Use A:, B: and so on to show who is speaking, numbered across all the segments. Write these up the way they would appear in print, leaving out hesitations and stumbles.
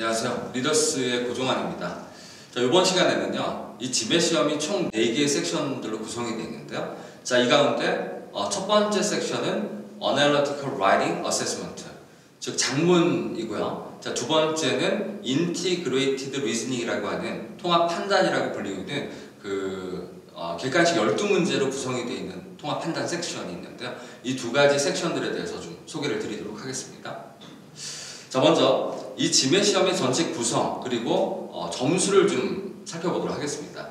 A: 안녕하세요. 리더스의 고종환입니다. 자, 이번 시간에는요, 이 지메 시험이 총 4개의 섹션들로 구성이 되어 있는데요. 자, 이 가운데 첫 번째 섹션은 Analytical Writing Assessment, 즉 작문이고요. 자, 두 번째는 Integrated Reasoning이라고 하는 통합 판단이라고 불리는 객관식 12문제로 구성이 되어 있는 통합 판단 섹션이 있는데요. 이 두 가지 섹션들에 대해서 좀 소개를 드리도록 하겠습니다. 자, 먼저 이 지메 시험의 전체 구성 그리고 점수를 좀 살펴보도록 하겠습니다.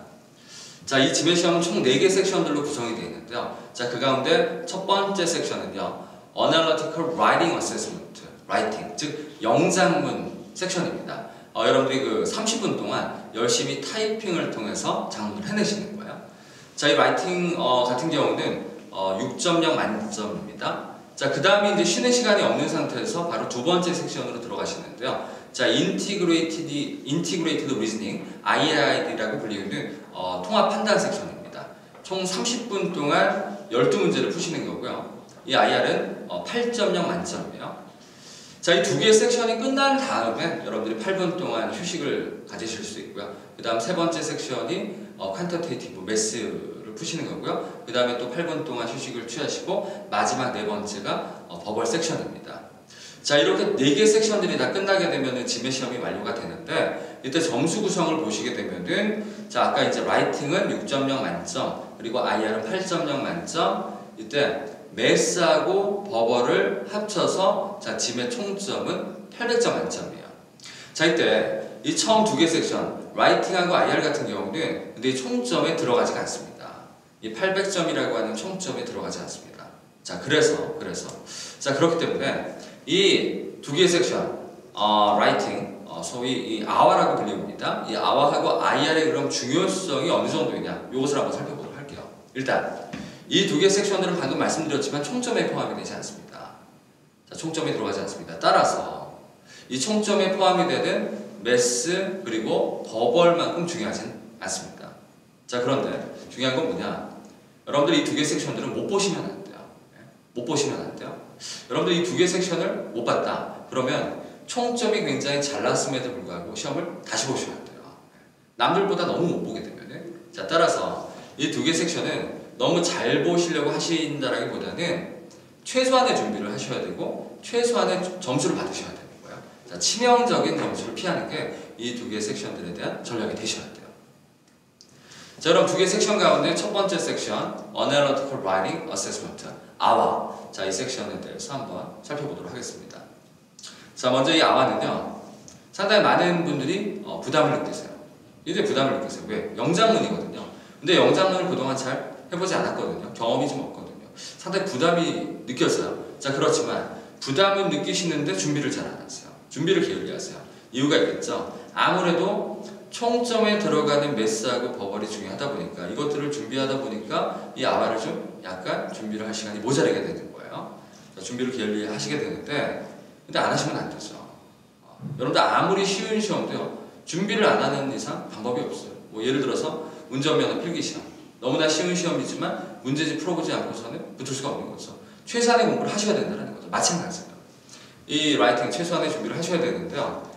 A: 자, 이 지메 시험은 총 4개 섹션들로 구성이 되어 있는데요. 자, 그 가운데 첫 번째 섹션은요, Analytical Writing Assessment, Writing, 즉 영작문 섹션입니다. 여러분들이 30분 동안 열심히 타이핑을 통해서 작문을 해내시는 거예요. 자, 이 라이팅 같은 경우는 6.0 만점입니다. 자, 그 다음에 이제 쉬는 시간이 없는 상태에서 바로 두 번째 섹션으로 들어가시는데요. 자, Integrated Reasoning, IRI라고 불리는 통합 판단 섹션입니다. 총 30분 동안 12문제를 푸시는 거고요. 이 IR은 8.0 만점이에요. 자, 이 두 개의 섹션이 끝난 다음에 여러분들이 8분 동안 휴식을 가지실 수 있고요. 그 다음 세 번째 섹션이 퀀터테이티브 매스를 푸시는 거고요. 그 다음에 또 8분 동안 휴식을 취하시고 마지막 네 번째가 버벌 섹션입니다. 자, 이렇게 4개 섹션들이 다 끝나게 되면은 지메 시험이 완료가 되는데, 이때 점수 구성을 보시게 되면은, 자, 아까 이제 라이팅은 6.0 만점, 그리고 IR은 8.0 만점, 이때 매스하고 버벌을 합쳐서, 자, 지메 총점은 800점 만점이에요. 자, 이때 이 처음 2개 섹션, 라이팅하고 IR 같은 경우는 근데 이 총점에 들어가지가 않습니다. 이 800점이라고 하는 총점에 들어가지 않습니다. 자, 그래서 자, 그렇기 때문에 이 2개의 섹션, 라이팅, 소위 이 아와라고 불립니다. 이 아와하고 IR의 그럼 중요성이 어느 정도이냐, 이것을 한번 살펴보도록 할게요. 일단 이 2개의 섹션들은 방금 말씀드렸지만 총점에 포함이 되지 않습니다. 자, 총점에 들어가지 않습니다. 따라서 이 총점에 포함이 되는 매스 그리고 버벌만큼 중요하진 않습니다. 자, 그런데 중요한 건 뭐냐? 여러분들 이 2개 섹션들은 못 보시면 안 돼요. 못 보시면 안 돼요. 여러분들 이 2개 섹션을 못 봤다. 그러면 총점이 굉장히 잘 났음에도 불구하고 시험을 다시 보시면 돼요. 남들보다 너무 못 보게 되면은. 자, 따라서 이 2개 섹션은 너무 잘 보시려고 하신다라기보다는 최소한의 준비를 하셔야 되고 최소한의 점수를 받으셔야 되는 거예요. 자, 치명적인 점수를 피하는 게 이 2개 섹션들에 대한 전략이 되셔야 돼요. 자, 그럼 2개 섹션 가운데 첫 번째 섹션 Analytical Writing Assessment, 아와. 자, 이 섹션에 대해서 한번 살펴보도록 하겠습니다. 자, 먼저 이 아와는요, 상당히 많은 분들이 부담을 느끼세요. 이제 부담을 느끼세요. 왜? 영작문이거든요. 근데 영작문을 그동안 잘 해보지 않았거든요. 경험이 좀 없거든요. 상당히 부담이 느껴져요. 자, 그렇지만 부담은 느끼시는데 준비를 잘 안 하세요. 준비를 게을리하세요. 이유가 있겠죠. 아무래도 총점에 들어가는 매스하고 버벌이 중요하다 보니까, 이것들을 준비하다 보니까 이 아와를 좀 약간 준비를 할 시간이 모자라게 되는 거예요. 자, 준비를 게을리 하시게 되는데, 근데 안 하시면 안 되죠. 여러분들 아무리 쉬운 시험도요, 준비를 안 하는 이상 방법이 없어요. 뭐 예를 들어서 운전면허 필기시험, 너무나 쉬운 시험이지만 문제집 풀어보지 않고서는 붙을 수가 없는 거죠. 최소한의 공부를 하셔야 된다는 거죠. 마찬가지예요. 이 라이팅 최소한의 준비를 하셔야 되는데요.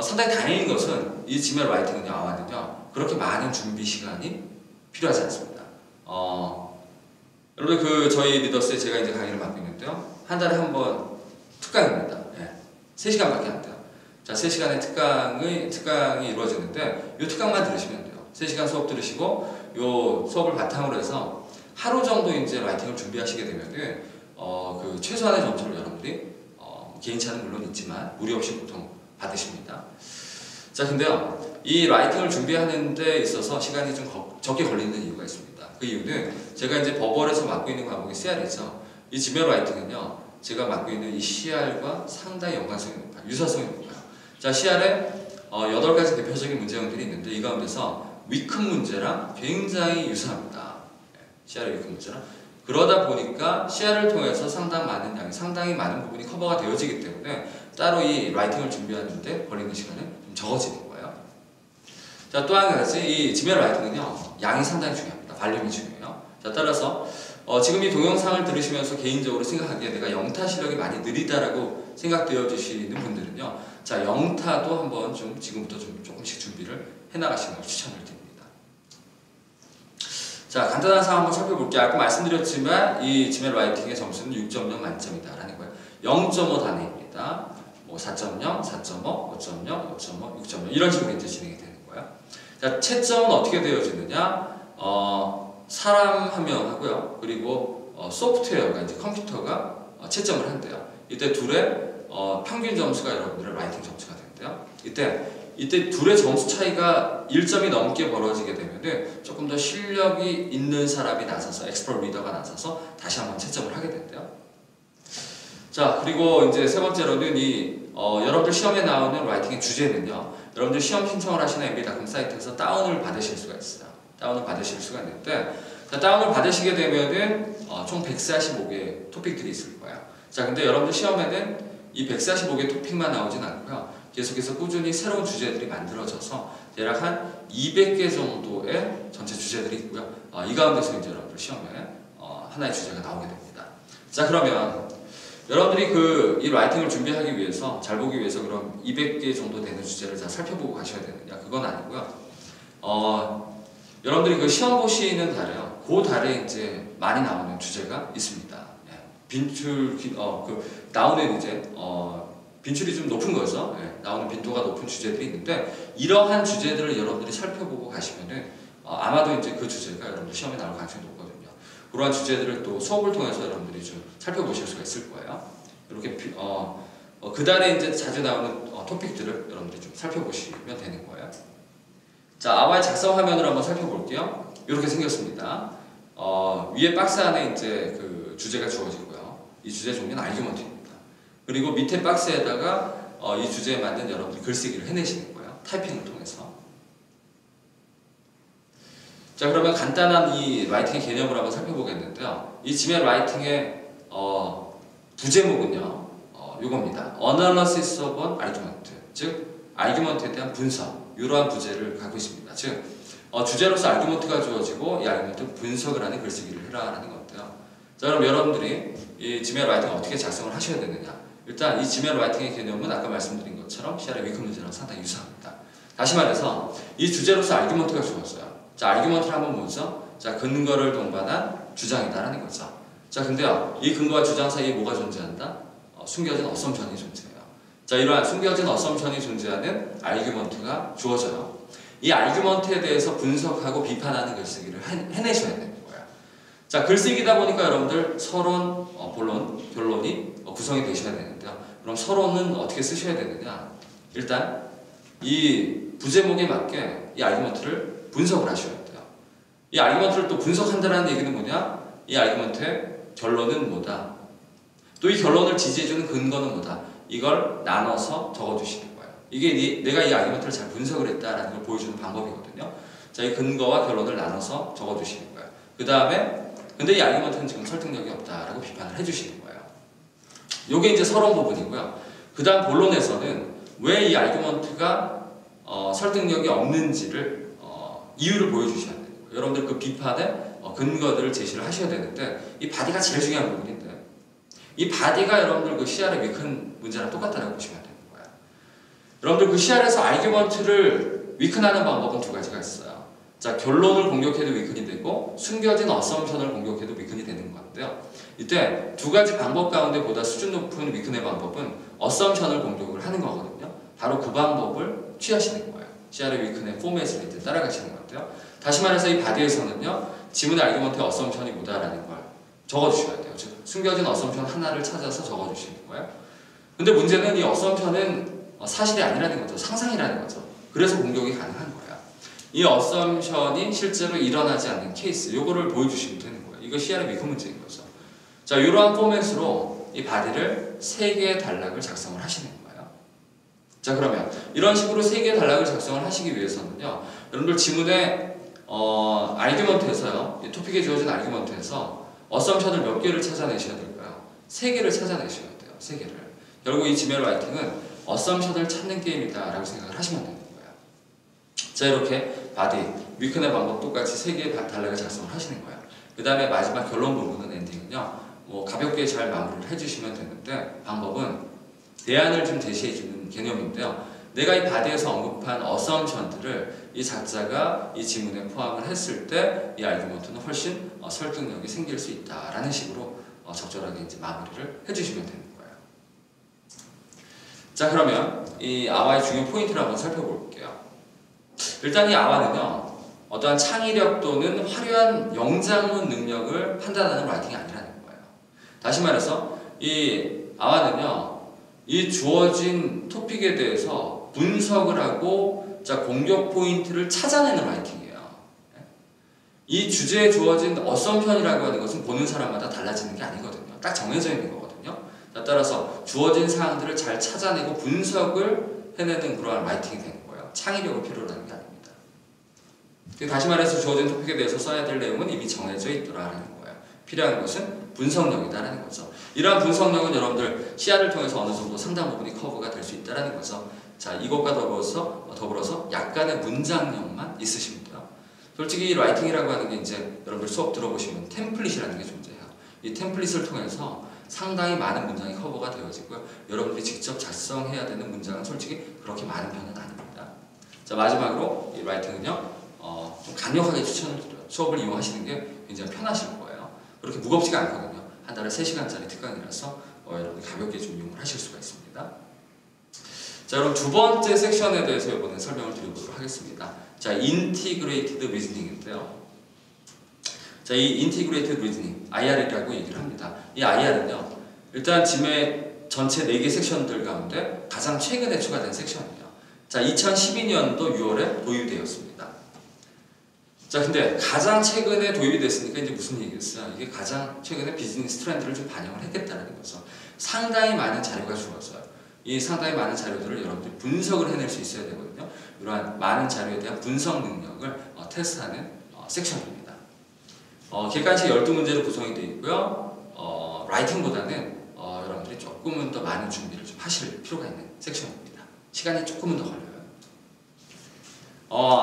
A: 상당히 다행인 것은 이 지메 라이팅은요, 아와는요, 그렇게 많은 준비 시간이 필요하지 않습니다. 여러분들 저희 리더스에 제가 이제 강의를 맡고 있는데요, 한 달에 한 번 특강입니다. 예, 3시간밖에 안 돼요. 자, 3시간의 특강이 이루어지는데 이 특강만 들으시면 돼요. 3시간 수업 들으시고 이 수업을 바탕으로 해서 하루 정도 이제 라이팅을 준비하시게 되면은 최소한의 점수를 여러분들이 개인차는 물론 있지만 무리 없이 보통 받으십니다. 자, 근데요, 이 라이팅을 준비하는 데 있어서 시간이 좀 적게 걸리는 이유가 있습니다. 그 이유는 제가 이제 버벌에서 맡고 있는 과목이 CR이죠. 이 지메 라이팅은요, 제가 맡고 있는 이 CR과 상당히 연관성이 높아요. 유사성이 높아요. 자, CR에 8가지 대표적인 문제형들이 있는데, 이 가운데서 위크 문제랑 굉장히 유사합니다. CR의 위크 문제랑. 그러다 보니까 CR을 통해서 상당히 많은 부분이 커버가 되어지기 때문에 따로 이 라이팅을 준비하는데 걸리는 시간은 좀 적어지는 거예요. 자, 또 한 가지, 이 지메 라이팅은요, 양이 상당히 중요합니다. 발륨이 중요해요. 자, 따라서 지금 이 동영상을 들으시면서 개인적으로 생각하기에 내가 영타 시력이 많이 느리다라고 생각되어지시는 분들은요. 자, 영타도 한번 좀 지금부터 좀 조금씩 준비를 해나가시는 걸 추천을 드립니다. 자, 간단한 사항 한번 살펴볼게요. 아까 말씀드렸지만 이 지멜 라이팅의 점수는 6.0 만점이다라는 거예요. 0.5 단위입니다. 뭐 4.0, 4.5, 5.0, 5.5, 6.0 이런 식으로 이제 진행이 되는 거예요. 자, 채점은 어떻게 되어지느냐? 사람 한 명 하고요. 그리고 소프트웨어가 이제 컴퓨터가 채점을 한대요. 이때 둘의 평균 점수가 여러분들의 라이팅 점수가 되는데요. 이때 둘의 점수 차이가 1점이 넘게 벌어지게 되면은 조금 더 실력이 있는 사람이 나서서 엑스퍼트 리더가 나서서 다시 한번 채점을 하게 된대요. 자, 그리고 이제 세 번째로는 여러분들 시험에 나오는 라이팅의 주제는요. 여러분들 시험 신청을 하시는 MBA.com 사이트에서 다운을 받으실 수가 있어요. 다운을 받으실 수가 있는데, 자, 다운을 받으시게 되면은 총 145개의 토픽들이 있을 거예요. 자, 근데 여러분들 시험에는 이 145개 토픽만 나오진 않고요. 계속해서 꾸준히 새로운 주제들이 만들어져서 대략 한 200개 정도의 전체 주제들이 있고요. 이 가운데서 이제 여러분들 시험에 하나의 주제가 나오게 됩니다. 자, 그러면 여러분들이 이 라이팅을 준비하기 위해서, 잘 보기 위해서 그럼 200개 정도 되는 주제를 다 살펴보고 가셔야 되느냐? 그건 아니고요. 여러분들이 그 시험 보시는 달에요. 그 달에 이제 많이 나오는 주제가 있습니다. 나오는 이제 빈출이 좀 높은 거죠. 나오는 빈도가 높은 주제들이 있는데, 이러한 주제들을 여러분들이 살펴보고 가시면은 아마도 이제 그 주제가 여러분들 시험에 나올 가능성이 높거든요. 그러한 주제들을 또 수업을 통해서 여러분들이 좀 살펴보실 수가 있을 거예요. 이렇게 그 달에 이제 자주 나오는 토픽들을 여러분들이 좀 살펴보시면 되는 거예요. 자, 아와의 작성 화면을 한번 살펴볼게요. 이렇게 생겼습니다. 위에 박스 안에 이제 그 주제가 주어지고요. 이 주제 종류는 아르규먼트입니다. 그리고 밑에 박스에다가 이 주제에 맞는 여러분들이 글쓰기를 해내시는 거예요. 타이핑을 통해서. 자, 그러면 간단한 이 라이팅의 개념을 한번 살펴보겠는데요. 이 지멜 라이팅의 부제목은요, 요겁니다. Analysis of an argument, 즉 아르규먼트에 대한 분석, 이러한 부제를 갖고 있습니다. 즉 주제로서 아르규먼트가 주어지고 이 아르규먼트 분석을 하는 글쓰기를 해라라는 건데요. 자, 그럼 여러분들이 이 지멜 라이팅 어떻게 작성을 하셔야 되느냐? 일단 이 지멜 라이팅의 개념은 아까 말씀드린 것처럼 CR의 위크 문제랑 상당히 유사합니다. 다시 말해서 이 주제로서 아르규먼트가 주어져요. 자, 아르규먼트를 한번 보죠. 자, 근거를 동반한 주장이다라는 거죠. 자, 근데요, 이 근거와 주장 사이에 뭐가 존재한다? 숨겨진 어썸션이 존재해요. 자, 이러한 숨겨진 어썸션이 존재하는 아르규먼트가 주어져요. 이 아르규먼트에 대해서 분석하고 비판하는 글쓰기를 해내셔야 되는 거예요. 자, 글쓰기다 보니까 여러분들 서론, 본론, 결론이 구성이 되셔야 되는데요. 그럼 서론은 어떻게 쓰셔야 되느냐? 일단 이 부제목에 맞게 이 아르규먼트를 분석을 하셔야 돼요. 이 아르규먼트를 또 분석한다는 얘기는 뭐냐? 이 아르규먼트의 결론은 뭐다? 또 이 결론을 지지해주는 근거는 뭐다? 이걸 나눠서 적어주시는 거예요. 이게 내가 이 아르규먼트를 잘 분석을 했다라는 걸 보여주는 방법이거든요. 자, 이 근거와 결론을 나눠서 적어주시는 거예요. 그 다음에 근데 이 아르규먼트는 지금 설득력이 없다라고 비판을 해주시는 거예요. 요게 이제 서론 부분이고요. 그 다음 본론에서는 왜 이 아르규먼트가 설득력이 없는지를 이유를 보여주셔야 돼요. 여러분들 그 비판의 근거들을 제시를 하셔야 되는데, 이 바디가 제일 중요한 부분인데, 이 바디가 여러분들 그 CR의 위큰 문제랑 똑같다고 보시면 되는 거예요. 여러분들 그 CR에서 아르규먼트를 위큰하는 방법은 두 가지가 있어요. 자, 결론을 공격해도 위큰이 되고 숨겨진 어썸션을 공격해도 위큰이 되는 건데요. 이때 두 가지 방법 가운데 보다 수준 높은 위큰의 방법은 어썸션을 공격을 하는 거거든요. 바로 그 방법을 취하시는 거예요. CR의 위큰의 포맷을 이제 따라가시는 건데요. 다시 말해서 이 바디에서는요, 지문의 아르규먼트의 어썸션이 뭐다라는 걸 적어주셔야 돼요. 즉, 숨겨진 어썸션 하나를 찾아서 적어주시는 거예요. 근데 문제는 이 어썸션은 사실이 아니라는 거죠. 상상이라는 거죠. 그래서 공격이 가능한 거예요. 이 어썸션이 실제로 일어나지 않는 케이스, 요거를 보여주시면 되는 거예요. 이거 CR의 위크 문제인 거죠. 자, 이러한 포맷으로 이 바디를 3개의 단락을 작성을 하시는 거예요. 자, 그러면 이런 식으로 3개의 단락을 작성을 하시기 위해서는요, 여러분들 지문의 아르규먼트에서요, 이 토픽에 주어진 아르규먼트에서 어썸션을 몇 개를 찾아내셔야 될까요? 3개를 찾아내셔야 돼요. 3개를. 결국 이 지멜 라이팅은 어썸션을 찾는 게임이다 라고 생각을 하시면 되는 거예요. 자, 이렇게 바디, 위큰의 방법 똑같이 3개의 단락을 작성을 하시는 거예요. 그 다음에 마지막 결론 부분은 엔딩은요. 뭐 가볍게 잘 마무리를 해주시면 되는데 방법은 대안을 좀 제시해주는 개념인데요. 내가 이 바디에서 언급한 어썸션들을 이 작자가 이 지문에 포함을 했을 때 이 아르규먼트는 훨씬 설득력이 생길 수 있다라는 식으로 적절하게 이제 마무리를 해주시면 되는 거예요. 자, 그러면 이 아와의 중요 포인트를 한번 살펴볼게요. 일단 이 아와는요, 어떠한 창의력 또는 화려한 영장문 능력을 판단하는 라이팅이 아니라는 거예요. 다시 말해서 이 아와는요, 이 주어진 토픽에 대해서 분석을 하고 자 공격 포인트를 찾아내는 라이팅이에요. 이 주제에 주어진 어썸션이라고 하는 것은 보는 사람마다 달라지는 게 아니거든요. 딱 정해져 있는 거거든요. 따라서 주어진 사항들을 잘 찾아내고 분석을 해내는 그러한 라이팅이 되는 거예요. 창의력을 필요로 하는 게 아닙니다. 다시 말해서 주어진 토픽에 대해서 써야 될 내용은 이미 정해져 있더라라는 거예요. 필요한 것은 분석력이다라는 거죠. 이러한 분석력은 여러분들 시야를 통해서 어느 정도 상당 부분이 커버가 될 수 있다라는 거죠. 자, 이것과 더불어서 약간의 문장력만 있으시면 돼요. 솔직히 라이팅이라고 하는 게 이제 여러분들 수업 들어보시면 템플릿이라는 게 존재해요. 이 템플릿을 통해서 상당히 많은 문장이 커버가 되어지고요. 여러분들이 직접 작성해야 되는 문장은 솔직히 그렇게 많은 편은 아닙니다. 자, 마지막으로 이 라이팅은요, 좀 강력하게 추천을 드려요. 수업을 이용하시는 게 굉장히 편하실 거예요. 그렇게 무겁지가 않거든요. 한 달에 3시간짜리 특강이라서 여러분이 가볍게 좀 이용을 하실 수가 있습니다. 자, 그럼 두 번째 섹션에 대해서 이번에 설명을 드리도록 하겠습니다. 자, Integrated Reasoning인데요. 자, 이 Integrated Reasoning, IR이라고 얘기를 합니다. 이 IR은요, 일단 짐의 전체 4개 섹션들 가운데 가장 최근에 추가된 섹션이에요. 자, 2012년도 6월에 도입되었습니다. 자, 근데 가장 최근에 도입이 됐으니까 이제 무슨 얘기겠어요? 이게 가장 최근에 비즈니스 트렌드를 좀 반영을 했겠다는 거죠. 상당히 많은 자료가 주어져요. 이 상당히 많은 자료들을 여러분들이 분석을 해낼 수 있어야 되거든요. 이러한 많은 자료에 대한 분석 능력을 테스트하는 섹션입니다. 객관식 12문제로 구성이 되어 있고요. 라이팅보다는 여러분들이 조금은 더 많은 준비를 좀 하실 필요가 있는 섹션입니다. 시간이 조금은 더 걸려요.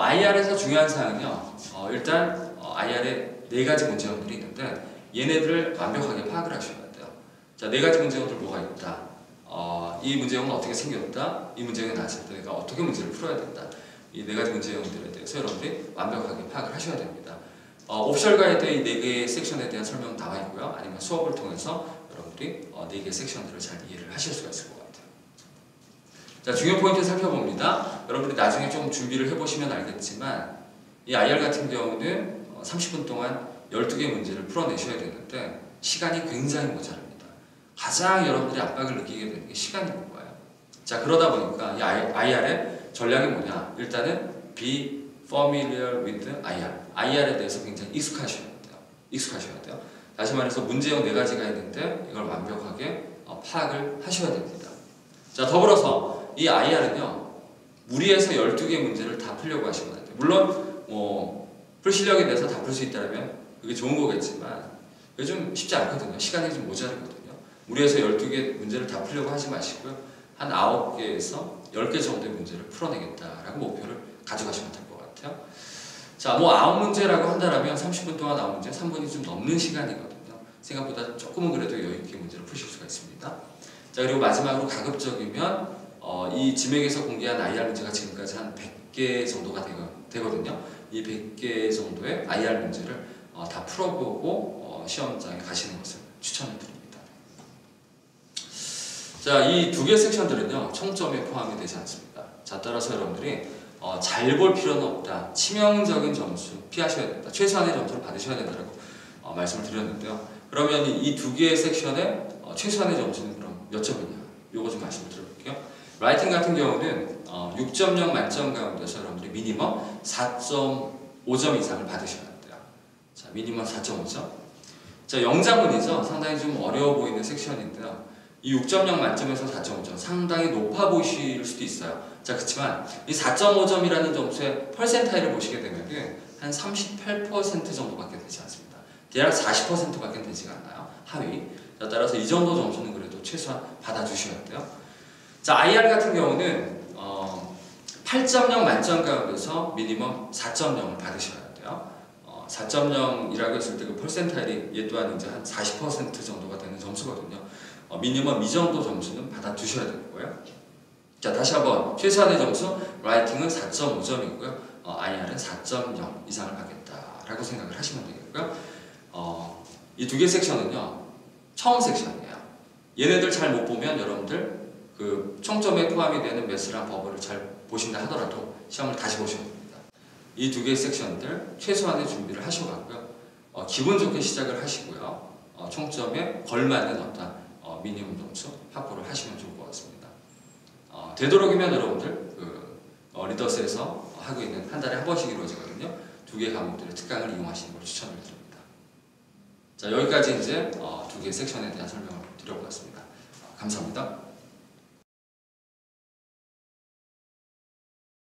A: IR에서 중요한 사항은요. 일단 IR에 4가지 문제형들이 있는데 얘네들을 완벽하게 파악을 하셔야 돼요. 자, 4가지 문제형들 뭐가 있다. 이 문제형은 어떻게 생겼다. 이 문제형이 나왔을 때 내가 어떻게 문제를 풀어야 된다. 이 4가지 문제형들에 대해서 여러분들이 완벽하게 파악을 하셔야 됩니다. 옵셜 가이드의 4개의 섹션에 대한 설명은 나와 있고요. 아니면 수업을 통해서 여러분들이 4개의 섹션들을 잘 이해를 하실 수가 있을 것 같아요. 자, 중요 포인트 살펴봅니다. 여러분들이 나중에 좀 준비를 해보시면 알겠지만 이 IR 같은 경우는 30분 동안 12개 문제를 풀어내셔야 되는데 시간이 굉장히 모자랍니다. 가장 여러분들이 압박을 느끼게 되는 게 시간인 거예요. 자, 그러다 보니까 이 IR의 전략이 뭐냐? 일단은 be familiar with IR. IR에 대해서 굉장히 익숙하셔야 돼요. 다시 말해서 문제형 4가지가 있는데 이걸 완벽하게 파악을 하셔야 됩니다. 자, 더불어서 이 IR은요, 무리해서 12개 문제를 다 풀려고 하시면 안 돼요. 물론 풀 실력에 대해서 다 풀 수 있다면 그게 좋은 거겠지만 그게 좀 쉽지 않거든요. 시간이 좀 모자르거든요. 무리해서 12개 문제를 다 풀려고 하지 마시고요. 한 9개에서 10개 정도의 문제를 풀어내겠다라고 목표를 가져가시면 될 것 같아요. 자, 9문제라고 한다면 30분 동안 9문제, 3분이 좀 넘는 시간이거든요. 생각보다 조금은 그래도 여유있게 문제를 푸실 수가 있습니다. 자, 그리고 마지막으로 가급적이면 이 지맥에서 공개한 IR 문제가 지금까지 한 100개 정도가 되거든요. 이 100개 정도의 IR 문제를 다 풀어보고 시험장에 가시는 것을 추천을 드립니다. 자, 이 2개 섹션들은요, 총점에 포함이 되지 않습니다. 자, 따라서 여러분들이 잘 볼 필요는 없다. 치명적인 점수 피하셔야 된다. 최소한의 점수를 받으셔야 된다고 말씀을 드렸는데요. 그러면 이 2개의 섹션의 최소한의 점수는 그럼 몇 점이냐? 요거 좀 말씀을 드려볼게요. 라이팅 같은 경우는 6.0 만점 가운데서 여러분들이 미니멈 4.5점 이상을 받으셔야 돼요. 자, 미니멈 4.5점. 자, 영장문이죠. 상당히 좀 어려워 보이는 섹션인데요. 이 6.0 만점에서 4.5점 상당히 높아 보이실 수도 있어요. 자, 그렇지만 이 4.5점이라는 점수의 퍼센타일을 보시게 되면 한 38% 정도밖에 되지 않습니다. 대략 40%밖에 되지가 않아요. 하위. 자, 따라서 이 정도 점수는 그래도 최소한 받아주셔야 돼요. 자, IR 같은 경우는 8.0 만점 가운데서 미니멈 4.0을 받으셔야 돼요. 4.0이라고 했을 때 그 퍼센타일이 얘 또한 이제 한 40% 정도가 되는 점수거든요. 미니멈 이 정도 점수는 받아두셔야 되고요. 자, 다시 한번 최소한의 점수 라이팅은 4.5점이고요. IR은 4.0 이상을 받겠다라고 생각을 하시면 되겠고요. 이 두 개 섹션은요, 처음 섹션이에요. 얘네들 잘 못 보면 여러분들 그 총점에 포함이 되는 매스랑 버블을 잘 보신다 하더라도 시험을 다시 보셔야 됩니다. 이 두 개의 섹션들 최소한의 준비를 하시고 가고요. 기분 좋게 시작을 하시고요. 총점에 걸맞는 어떤 미니멈 점수 확보를 하시면 좋을 것 같습니다. 되도록이면 여러분들 리더스에서 하고 있는 한 달에 한 번씩 이루어지거든요. 두 개의 과목들의 특강을 이용하시는 걸 추천을 드립니다. 자, 여기까지 이제 두 개의 섹션에 대한 설명을 드려보았습니다. 감사합니다.